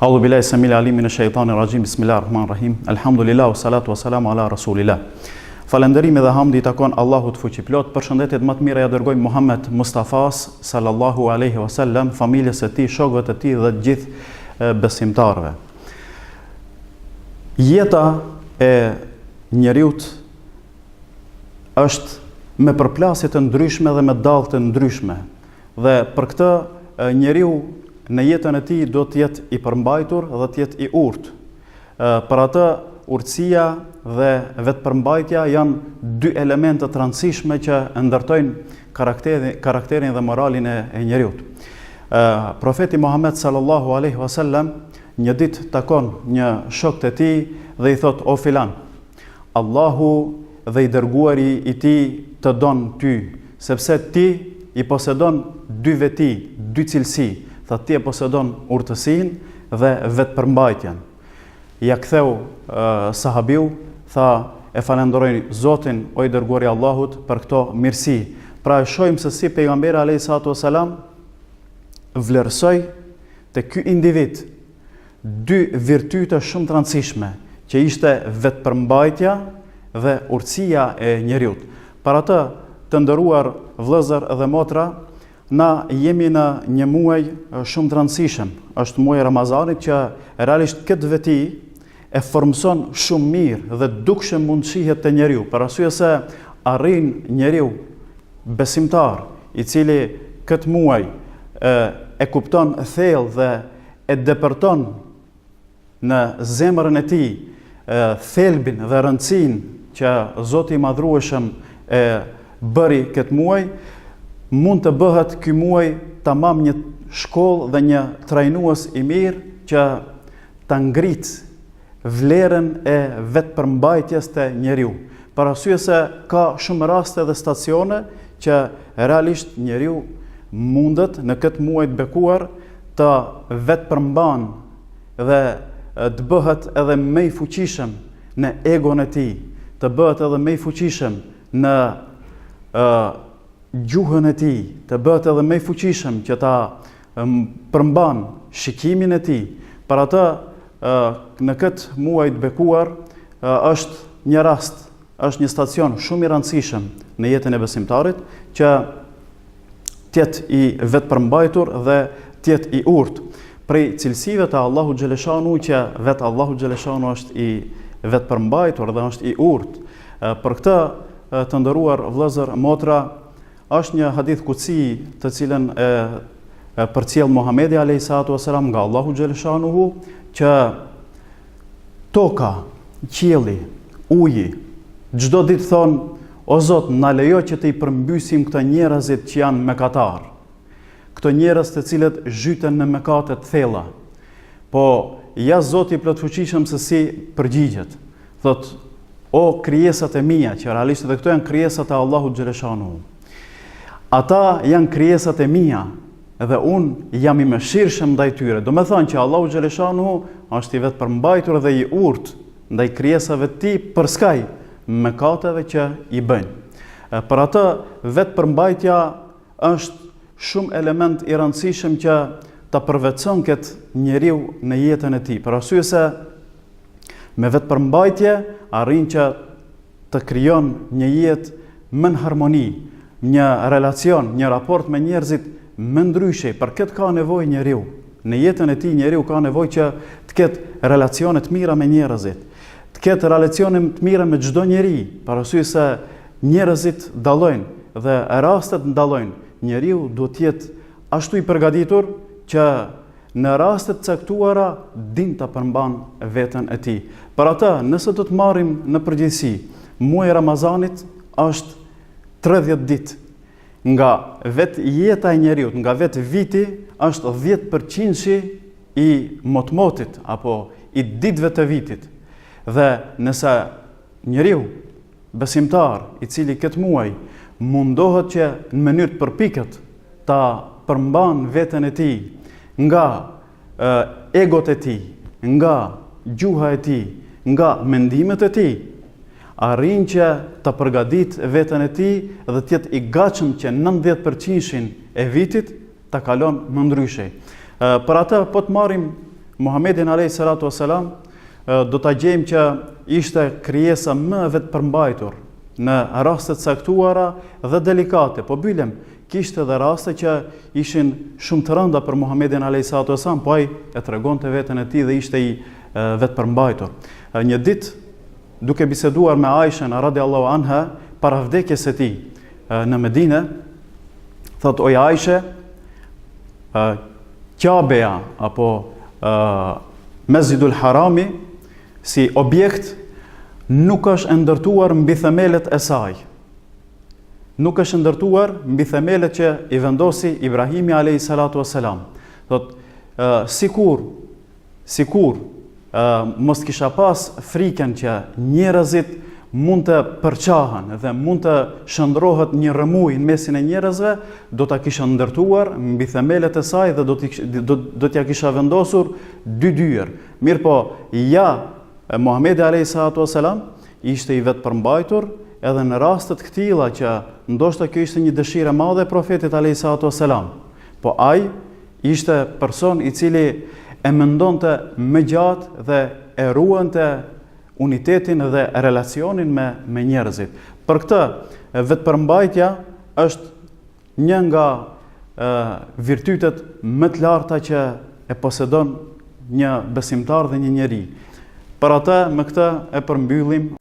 Audhu billahi samil alim minash shaitanir rajim. Bismillahir rahmanir rahim. Alhamdulillah wa salatu wa salamu ala rasulillah. Falënderimi dhe hamdi i takon Allahut fuqiplot. Përshëndetjet më të mira ja dërgojmë Muhammed Mustafas sallallahu alaihi wasallam, familjes së tij, shokëve të tij dhe të gjithë besimtarëve. Jeta e njeriut është me përplasje të ndryshme dhe me dallë të ndryshme. Dhe për këtë njeriu në jetën e tij do të jetë i përmbajtur dhe të jetë i urtë. Për atë urtësia dhe vetëpërmbajtja janë dy elemente të rëndësishme që ndërtojnë karakterin dhe moralin e njeriut. Profeti Muhammed sallallahu alaihi wasallam një ditë takon një shok të tij dhe i thot: "O filan, Allahu dhe i dërguari i tij të don ty, sepse ti i posedon dy veti, dy cilësi, tha ti e posedon urtësinë dhe vetëpërmbajtjen." Ja ktheu sahabiu, tha: "E falenderoj Zotin, o i dërguari i Allahut, për këto mirësi." Pra e shohim se si pejgamberi alayhi salatu wasalam vlerësoi te ky individ dy virtyte shumë të rëndësishme, që ishte vetëpërmbajtja dhe urtësia e njeriut. Për atë të nderuar vëllezër dhe motra, na jemi në një muaj shumë të rëndësishëm, është muaji Ramazanit, që realisht këtë veti e formson shumë mirë dhe dukshëm mund shihet te njeriu, për arsye se arrin njeriu besimtar, i cili këtë muaj e kupton thellë dhe e depërton në zemrën e tij thelbin dhe rëndësinë që Zoti i Madhrueshëm e bëri këtë muaj, mund të bëhet ky muaj tamam një shkollë dhe një trajnues i mirë që ta ngrit vlerën e vetëpërmbajtjes të njeriu. Për arsye se ka shumë raste dhe stacione që realisht njeriu mundet në këtë muaj të bekuar të vetëpërmban dhe të bëhet edhe më i fuqishëm në egon e tij, të bëhet edhe më i fuqishëm në gjuhën e tij, të bëhet edhe më i fuqishëm që ta përmban shikimin e tij. Për atë në këtë muaj të bekuar është një rast, është një stacion shumë i rëndësishëm në jetën e besimtarit, që tjetë i vetëpërmbajtur dhe tjetë i urtë. Prej cilësive të Allahu Gjeleshanu, që vetë Allahu Gjeleshanu është i vetëpërmbajtur dhe është i urtë. Për këtë të nderuar vëllezër motra, është një hadith kutsi të cilën përcjell Muhamedi alayhi salatu wasalam nga Allahu Gjeleshanu, që toka, qielli, uji, çdo ditë thonë: "O Zot, na lejo që të i përmbysim këto njerëzit që janë mëkatar, këto njerëz të cilët zhyten në mëkate të thella." Po ja Zoti i plotfuqishëm se si përgjigjet. Thot: "O krijesat e mia", që realisht edhe këto janë krijesat e Allahut Gjeleshanu. "Ata janë krijesat e mia dhe unë jam i mëshirshëm ndaj tyre." Do me thonë që Allahu Gjeleshanu është i vetëpërmbajtur dhe i urtë ndaj krijesave të tij për skaj mëkateve që i bëjnë. Për atë vetëpërmbajtja është shumë element i rëndësishëm që ta përvetëson këtë njeriu në jetën e tij. Për arsye se me vetëpërmbajtje arrin që të krijon një jetë më në harmoni, një relacion, një raport me njerëzit më ndryshe. Për këtë ka nevojë njeriu. Në jetën e tij njeriu ka nevojë që të ketë relacione të mira me njerëzit, të ketë relacione të mira me çdo njeri, për arsye se njerëzit dallojnë dhe rastet ndallojnë. Njeriu duhet të jetë ashtu i përgatitur që në rastet caktuara din ta përmban veten e tij. Për atë, nëse do të marrim në përgjithësi, muaji Ramazanit është 30 ditë. Nga vetë jeta e njeriut, nga vetë viti, është 10% i motmotit apo i ditëve të vitit. Dhe nëse njeriu besimtar i cili këtë muaj mundohet që në mënyrë të përpiket ta përmban veten e tij nga egot e tij, nga gjuha e tij, nga mendimet e tij, arrin që të përgatit veten e tij dhe të jetë i gatshëm që 90% e vitit ta kalon më ndryshe. Për atë po të marrim Muhammedin a.s. Do ta gjejmë që ishte krijesa më e vetëpërmbajtur në rastet caktuara dhe delikate, po byllem kishte edhe raste që ishin shumë të rënda për Muhammedin a.s. po ai e tregonte veten e tij dhe ishte i vetëpërmbajtur. Një ditë, duke biseduar me Aishën radiallahu anha para vdekjes së tij në Medinë, thot: "O Aishë, Kabeja apo Mesjidul Harami si objekt nuk është ndërtuar mbi themelet e saj. Nuk është ndërtuar mbi themelet që i vendosi Ibrahimi a.s. Thot, sikur mos kisha pas frikën që njerëzit mund të përçahen dhe mund të shndrohet një rëmuj në mesin e njerëzve, do ta kisha ndërtuar mbi themelet e saj dhe do t'ja kisha vendosur dy dyër. Mirë po, Muhamedi a.s. ishte i vetëpërmbajtur edhe në rastet këtilla që ndoshta kjo ishte një dëshirë e madhe e profetit a.s. Po ai ishte person i cili e mendonte më gjatë dhe e ruante unitetin dhe relacionin me njerëzit. Për këtë, vetëpërmbajtja është një nga virtytet më të larta që e posedon një besimtar dhe një njeri. Për atë, me këtë e përmbyllim.